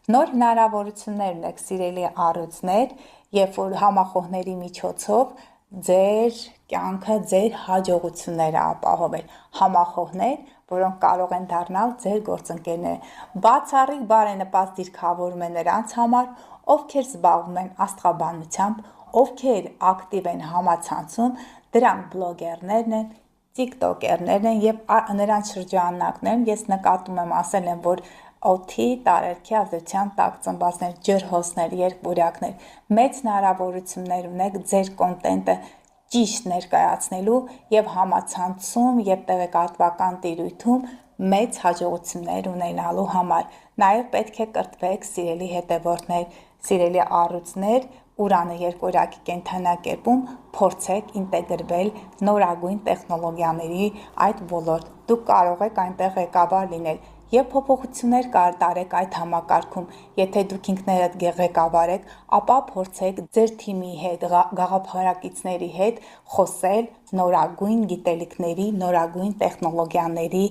Նոր հնարավորություններ ունեք, սիրելի առյուծներ, երբ որ համախոհների միջոցով ձեր կյանքը, ձեր հաջողությունները ապահովել, համախոհներ, որոնք կարող են դառնալ ձեր գործընկերները։ Բացառիկ բարենպաստ դիրքավորում է նրանց համար, ովքեր զբաղվում են աստղաբանությամբ, ովքեր ակտիվ են համացանցում, դրանք բլոգերներն են, տիկտոկերներն են և նրանց շրջանակներն, ես նկատում եմ, ասել եմ, որ օդի, տարերքի ազդեցության տակ ծնվածներ, ջրհոսներ, երկվորյակներ, մեծ հնարավորություններ ունեք ձեր կոնտենտը ճիշտ ներկայացնելու և համացանցում և տեղեկատվական տիրույթում մեծ հաջողություններ ունենալու համար։ Նաև պետք է կրթվեք, սիրելի հետևորդներ, սիրելի առյուծներ, Ուրանը երկորյակի կենդանակերպում փորձեք ինտեգրվել նորագույն տեխնոլոգիաների այդ ոլորտ։ Դուք կարող եք այնտեղ ղեկավար լինել և փոփոխություններ կատարեք այդ համակարգում։ Եթե դուք ինքներդ ղեկավար եք, ապա փորձեք ձեր թիմի հետ, գաղափարակիցների հետ խոսել նորագույն գիտելիքների, նորագույն տեխնոլոգիաների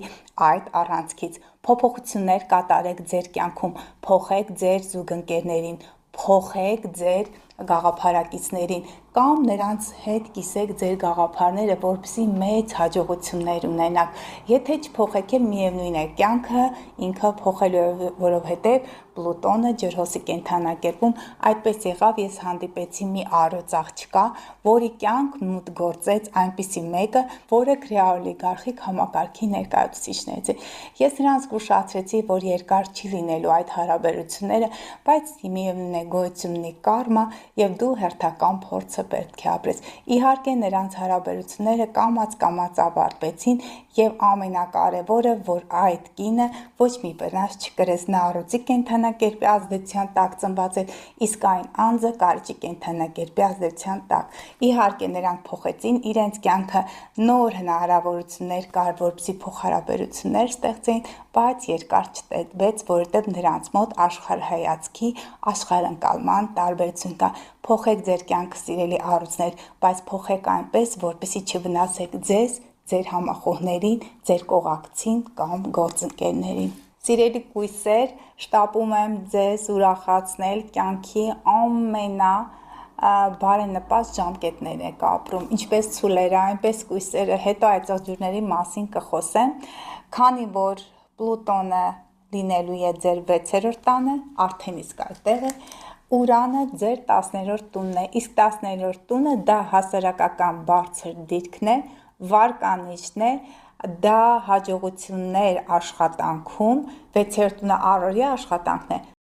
այդ առանցքից։ Փոփոխություններ կատարեք ձեր կյանքում, փոխեք ձեր զուգընկերներին, փոխեք ձեր գաղափարակիցներին կամ նրանց հետ կիսեք ձեր գաղափարները, որպեսզի մեծ հաջողություններ ունենաք։ Եթե չփոխեք, միևնույն է, կյանքը ինքը փոխելու է, որովհետև Պլուտոնը ջրհոսի կենդանակերպում այդպես եղավ, ես հանդիպեցի մի առյուծ աղջկա, որի կյանք մուտք գործեց այնպիսի մեկը, որը քրեաօլիգարխիկ համակարգի ներկայացուցիչներից է։ Ես նրանց զգուշացրեցի, որ երկար չի լինելու այդ հարաբերությունները, բայց միևնույն է, գոյություն ունի կարմա և դու հերթական փորձը պետք է ապրես։ Իհարկե նրանց հարաբերությունները կամաց ավարտվեցին և ամենակարևորը, որ այդ կինը ոչ մի վնաս չկրեց, նա առյուծի կենդանակերպի ազդեցության տակ ծնված էր, իսկ այն անձը կարճի կենդանակերպի ազդեցության տակ։ Իհարկե նրանք փոխեցին իրենց կյանքը, նոր հնարավորություններ կար, որպեսզի փոխհարաբերություններ ստեղծեին, բայց երկար չտևեց, որովհետև նրանց մոտ աշխարհայացքի, աշխարհընկալման տարբերություն կա։ Փոխեք ձեր կյանքը, սիրելի առյուծներ, բայց փոխեք այնպես, որպեսզի չվնասեք ձեզ, ձեր համախոհներին, ձեր կողակցին կամ գործընկերներին։ Սիրելի կույսեր, շտապում եմ ձեզ ուրախացնել, կյանքի բարենպաստ ժամկետներ եք ապրում, ինչպես ցուլերը, այնպես կույսերը, հետո այդ աղջուրների մասին կխոսեմ, քանի որ Պլուտոնը լինելու է ձեր 6-րդ տանը, արդեն իսկ այդտեղ է, Ուրանը ձեր 10-րդ տունն է, իսկ 10-րդ տունը դա հասարակական բարձր դիրքն է, վարկանիշն է, դա հաջողություններ աշխատանքում, 6-րդ տունը առօրյա աշխատանքն է,